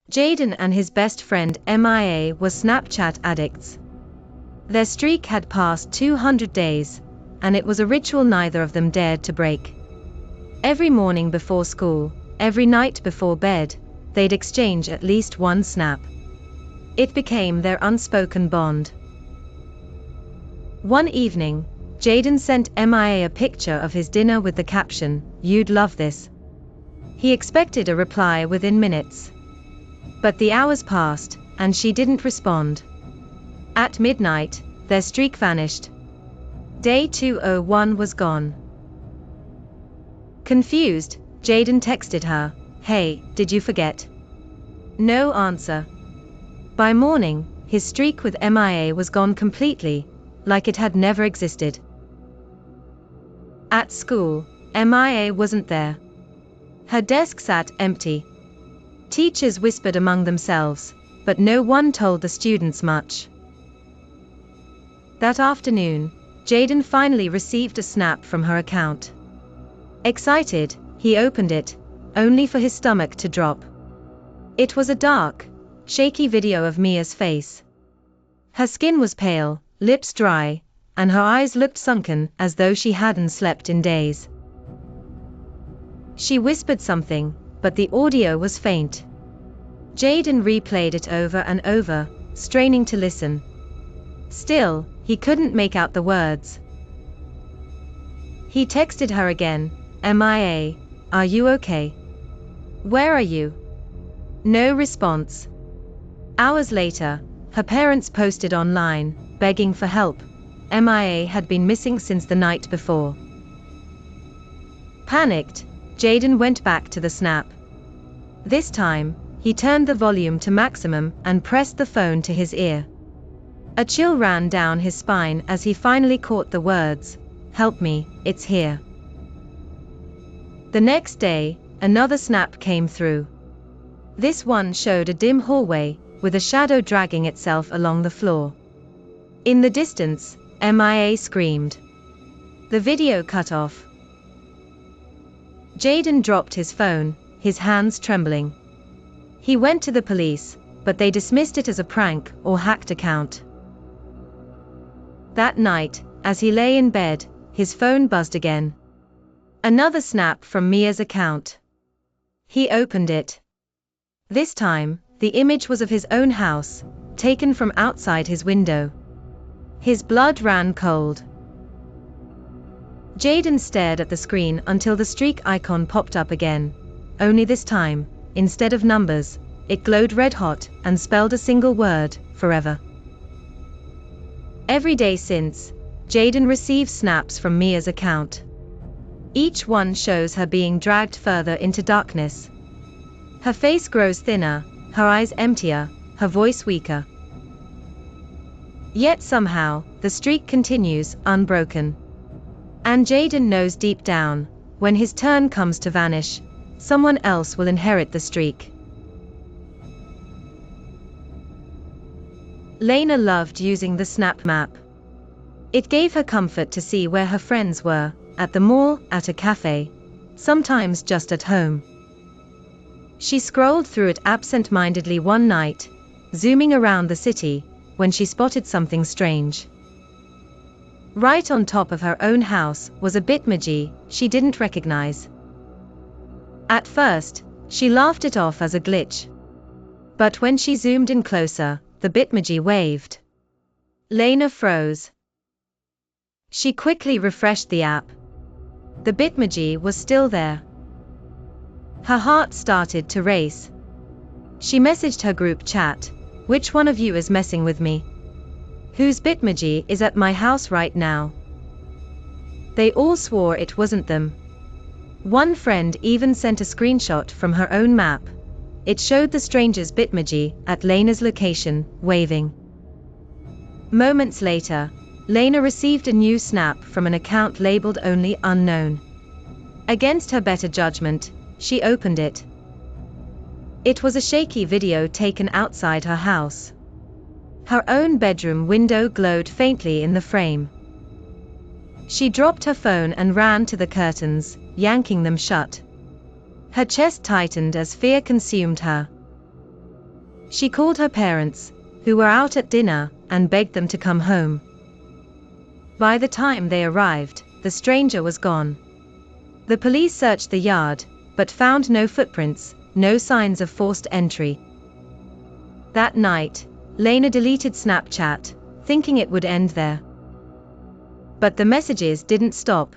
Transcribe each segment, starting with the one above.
Jayden and his best friend MIA were Snapchat addicts. Their streak had passed 200 days, and it was a ritual neither of them dared to break. Every morning before school, every night before bed, they'd exchange at least one snap. It became their unspoken bond. One evening, Jayden sent MIA a picture of his dinner with the caption, "You'd love this." He expected a reply within minutes. But the hours passed, and she didn't respond. At midnight, their streak vanished. Day 201 was gone. Confused, Jayden texted her, "Hey, did you forget?" No answer. By morning, his streak with MIA was gone completely, like it had never existed. At school, MIA wasn't there. Her desk sat empty. Teachers whispered among themselves, but no one told the students much. That afternoon, Jayden finally received a snap from her account. Excited, he opened it, only for his stomach to drop. It was a dark, shaky video of Mia's face. Her skin was pale, lips dry, and her eyes looked sunken as though she hadn't slept in days. She whispered something, but the audio was faint. Jayden replayed it over and over, straining to listen. Still, he couldn't make out the words. He texted her again, "MIA, are you okay? Where are you?" No response. Hours later, her parents posted online, begging for help. MIA had been missing since the night before. Panicked, Jayden went back to the snap. This time, he turned the volume to maximum and pressed the phone to his ear. A chill ran down his spine as he finally caught the words, "Help me, it's here." The next day, another snap came through. This one showed a dim hallway, with a shadow dragging itself along the floor. In the distance, MIA screamed. The video cut off. Jayden dropped his phone, his hands trembling. He went to the police, but they dismissed it as a prank or hacked account. That night, as he lay in bed, his phone buzzed again. Another snap from Mia's account. He opened it. This time, the image was of his own house, taken from outside his window. His blood ran cold. Jayden stared at the screen until the streak icon popped up again. Only this time, instead of numbers, it glowed red-hot and spelled a single word, "forever." Every day since, Jayden received snaps from Mia's account. Each one shows her being dragged further into darkness. Her face grows thinner, her eyes emptier, her voice weaker. Yet somehow, the streak continues, unbroken. And Jayden knows deep down, when his turn comes to vanish, someone else will inherit the streak. Lena loved using the Snap map. It gave her comfort to see where her friends were, at the mall, at a cafe, sometimes just at home. She scrolled through it absent-mindedly one night, zooming around the city, when she spotted something strange. Right on top of her own house was a Bitmoji she didn't recognize. At first, she laughed it off as a glitch. But when she zoomed in closer, the Bitmoji waved. Lena froze. She quickly refreshed the app. The Bitmoji was still there. Her heart started to race. She messaged her group chat, "Which one of you is messing with me? Whose Bitmoji is at my house right now?" They all swore it wasn't them. One friend even sent a screenshot from her own map. It showed the stranger's Bitmoji at Lena's location, waving. Moments later, Lena received a new snap from an account labeled only unknown. Against her better judgment, she opened it. It was a shaky video taken outside her house. Her own bedroom window glowed faintly in the frame. She dropped her phone and ran to the curtains, yanking them shut. Her chest tightened as fear consumed her. She called her parents, who were out at dinner, and begged them to come home. By the time they arrived, the stranger was gone. The police searched the yard, but found no footprints, no signs of forced entry. That night, Lena deleted Snapchat, thinking it would end there. But the messages didn't stop.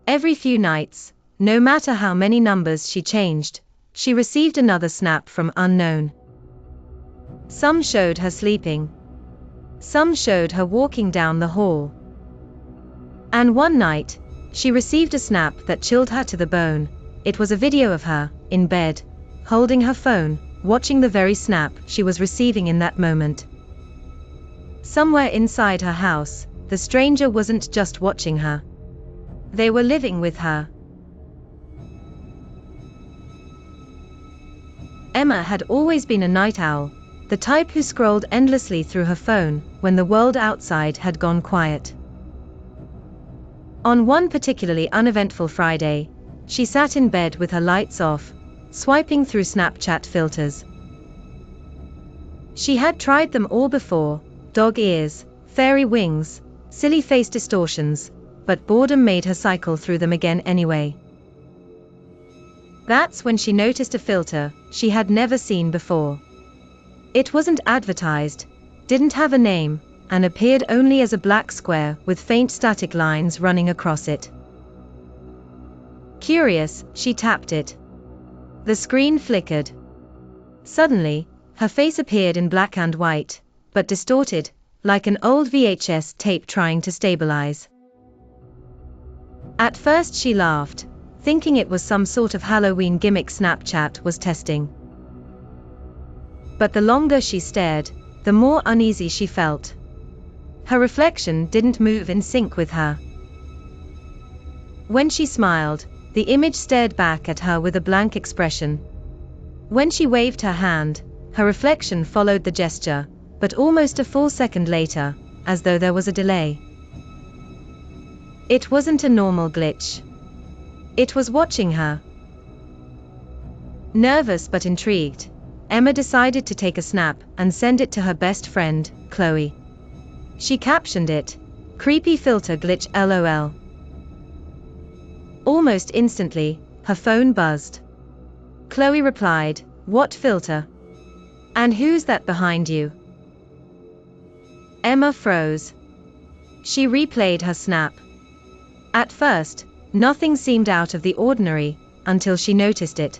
Every few nights, no matter how many numbers she changed, she received another snap from unknown. Some showed her sleeping. Some showed her walking down the hall. And one night, she received a snap that chilled her to the bone. It was a video of her, in bed, holding her phone, watching the very snap she was receiving in that moment. Somewhere inside her house, the stranger wasn't just watching her. They were living with her. Emma had always been a night owl, the type who scrolled endlessly through her phone when the world outside had gone quiet. On one particularly uneventful Friday, she sat in bed with her lights off, swiping through Snapchat filters. She had tried them all before: dog ears, fairy wings, silly face distortions, but boredom made her cycle through them again anyway. That's when she noticed a filter she had never seen before. It wasn't advertised, didn't have a name, and appeared only as a black square with faint static lines running across it. Curious, she tapped it. The screen flickered. Suddenly, her face appeared in black and white, but distorted, like an old VHS tape trying to stabilize. At first she laughed, thinking it was some sort of Halloween gimmick Snapchat was testing. But the longer she stared, the more uneasy she felt. Her reflection didn't move in sync with her. When she smiled, the image stared back at her with a blank expression. When she waved her hand, her reflection followed the gesture, but almost a full second later, as though there was a delay. It wasn't a normal glitch. It was watching her. Nervous but intrigued, Emma decided to take a snap and send it to her best friend, Chloe. She captioned it, "Creepy filter glitch LOL." Almost instantly, her phone buzzed. Chloe replied, "What filter? And who's that behind you?" Emma froze. She replayed her snap. At first, nothing seemed out of the ordinary, until she noticed it.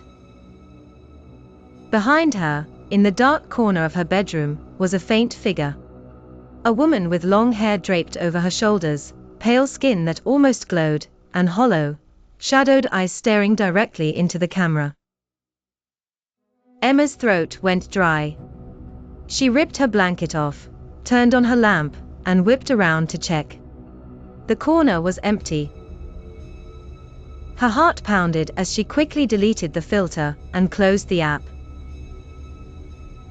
Behind her, in the dark corner of her bedroom, was a faint figure. A woman with long hair draped over her shoulders, pale skin that almost glowed, and hollow, shadowed eyes staring directly into the camera. Emma's throat went dry. She ripped her blanket off, turned on her lamp, and whipped around to check. The corner was empty. Her heart pounded as she quickly deleted the filter and closed the app.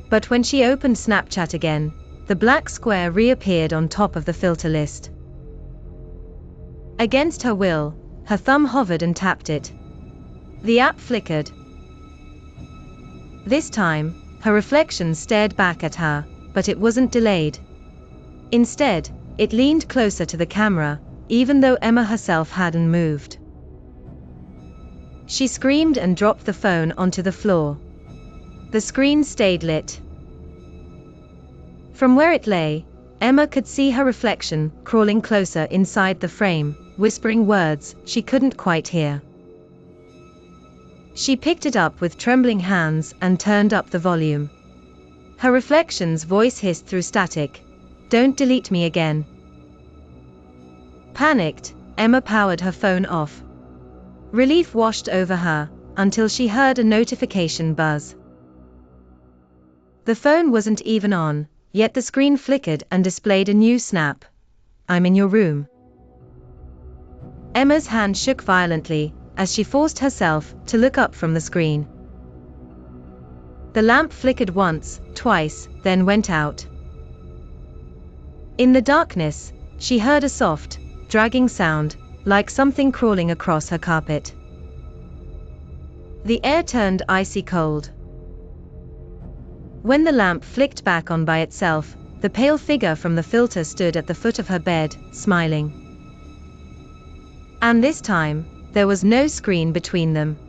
But when she opened Snapchat again, the black square reappeared on top of the filter list. Against her will, her thumb hovered and tapped it. The app flickered. This time, her reflection stared back at her, but it wasn't delayed. Instead, it leaned closer to the camera, even though Emma herself hadn't moved. She screamed and dropped the phone onto the floor. The screen stayed lit. From where it lay, Emma could see her reflection crawling closer inside the frame, whispering words she couldn't quite hear. She picked it up with trembling hands and turned up the volume. Her reflection's voice hissed through static, "Don't delete me again." Panicked, Emma powered her phone off. Relief washed over her, until she heard a notification buzz. The phone wasn't even on, yet the screen flickered and displayed a new snap. "I'm in your room." Emma's hand shook violently, as she forced herself to look up from the screen. The lamp flickered once, twice, then went out. In the darkness, she heard a soft, dragging sound, like something crawling across her carpet. The air turned icy cold. When the lamp flicked back on by itself, the pale figure from the filter stood at the foot of her bed, smiling. And this time, there was no screen between them.